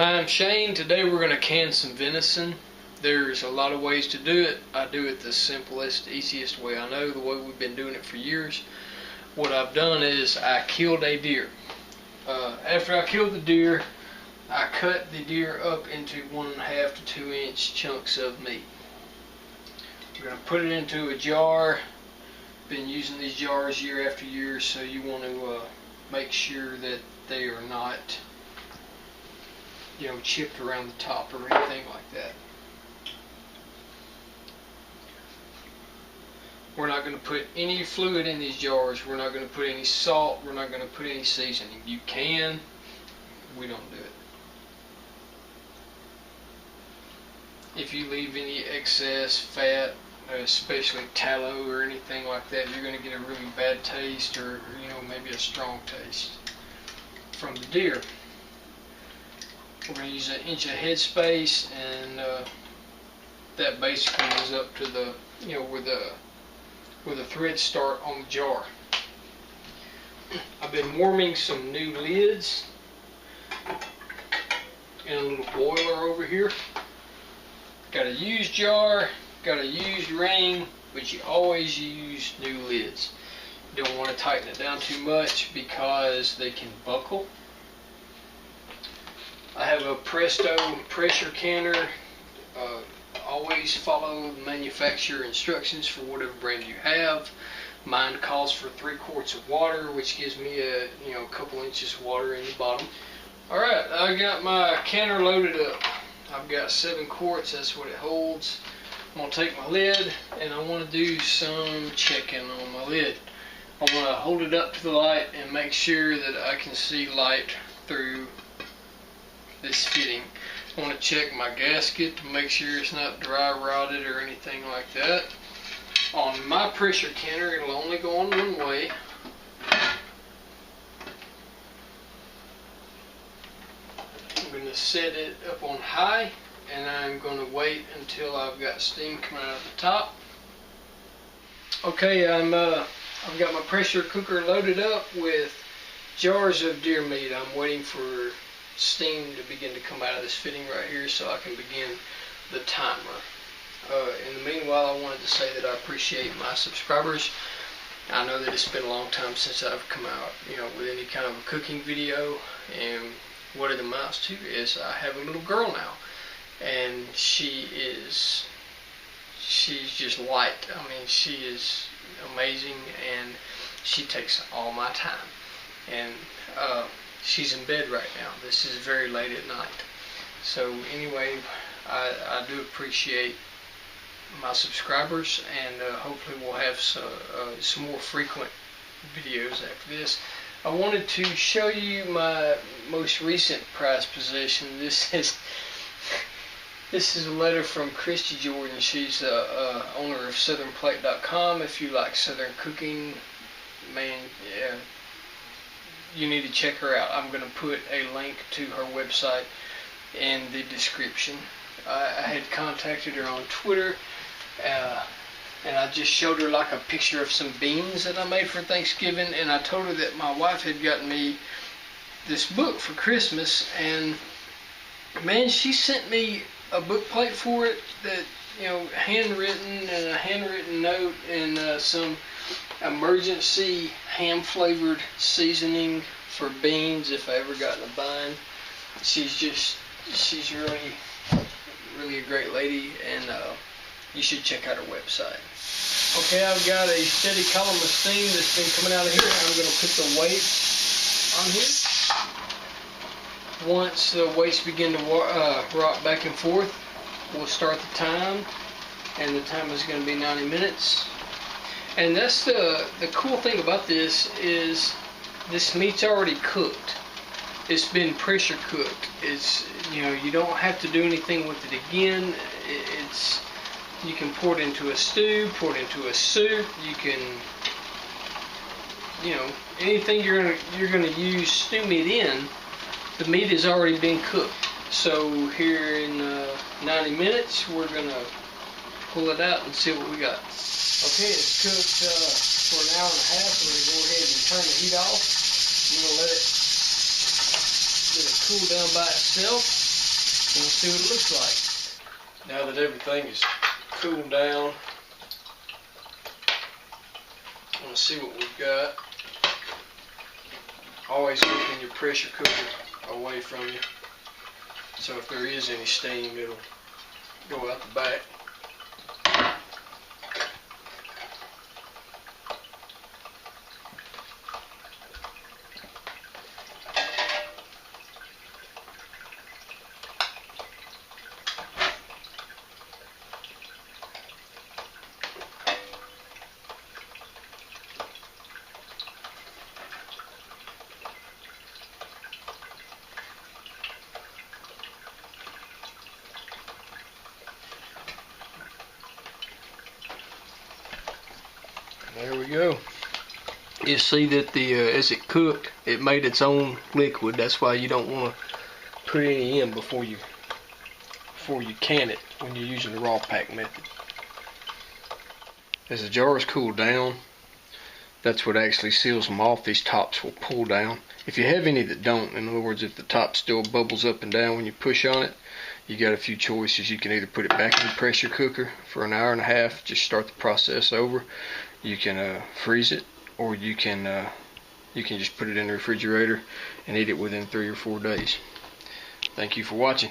Hi, I'm Shane. Today we're going to can some venison. There's a lot of ways to do it. I do it the simplest, easiest way I know, the way we've been doing it for years. What I've done is I killed a deer. After I killed the deer, I cut the deer up into 1.5 to 2 inch chunks of meat. We're going to put it into a jar. Been using these jars year after year, so you want to make sure that they are not chipped around the top or anything like that. We're not going to put any fluid in these jars. We're not going to put any salt. We're not going to put any seasoning. You can. We don't do it. If you leave any excess fat, especially tallow or anything like that, you're going to get a really bad taste, or maybe a strong taste from the deer. We're going to use 1 inch of headspace, and that basically is up to the where the threads start on the jar. I've been warming some new lids in a little boiler over here. Got a used jar, got a used ring, but you always use new lids. You don't want to tighten it down too much because they can buckle. I have a Presto pressure canner. Always follow the manufacturer instructions for whatever brand you have. Mine calls for 3 quarts of water, which gives me a couple inches of water in the bottom. Alright, I got my canner loaded up. I've got 7 quarts, that's what it holds. I'm going to take my lid and I want to do some checking on my lid. I want to hold it up to the light and make sure that I can see light through this fitting. I want to check my gasket to make sure it's not dry rotted or anything like that. On my pressure canner, it'll only go on one way. I'm going to set it up on high, and I'm going to wait until I've got steam coming out of the top. Okay, I've got my pressure cooker loaded up with jars of deer meat. I'm waiting for steam to begin to come out of this fitting right here so I can begin the timer. In the meanwhile, I wanted to say that I appreciate my subscribers. I know that it's been a long time since I've come out with any kind of a cooking video, and what it amounts to is I have a little girl now, and she's just light. I mean, she is amazing, and she takes all my time, and she's in bed right now. This is very late at night. So anyway, I do appreciate my subscribers, and hopefully we'll have some more frequent videos after this. I wanted to show you my most recent prized possession. This is a letter from Christy Jordan. She's the owner of SouthernPlate.com. If you like Southern cooking, man, yeah, you need to check her out. I'm going to put a link to her website in the description. I had contacted her on Twitter, and I just showed her like a picture of some beans that I made for Thanksgiving, and I told her that my wife had gotten me this book for Christmas, and man, she sent me a book plate for it that handwritten, and a handwritten note, and some emergency ham flavored seasoning for beans if I ever got in a bind. She's really a great lady, and you should check out her website. Okay, I've got a steady column of steam that's been coming out of here. I'm going to put the weights on here. Once the weights begin to rock back and forth, we'll start the time, and the time is going to be 90 minutes. And that's the cool thing about this is this meat's already cooked. It's been pressure cooked. It's you don't have to do anything with it again. You can pour it into a stew, pour it into a soup. You can anything you're gonna use stew meat in. The meat has already been cooked. So here in 90 minutes, we're gonna pull it out and see what we got. Okay, it's cooked for an hour and a half. We're going to go ahead and turn the heat off. I'm going to let it cool down by itself. we'll see what it looks like. Now that everything is cooled down, I'm going to see what we've got. Always keeping your pressure cooker away from you, so if there is any steam, it'll go out the back. There we go. You see that as it cooked, it made its own liquid. That's why you don't want to put any in before you can it when you're using the raw pack method. As the jars cool down, that's what actually seals them off. These tops will pull down. If you have any that don't, in other words, if the top still bubbles up and down when you push on it, you got a few choices. You can either put it back in the pressure cooker for an hour and a half, just start the process over. You can freeze it, or you can just put it in the refrigerator and eat it within 3 or 4 days. Thank you for watching.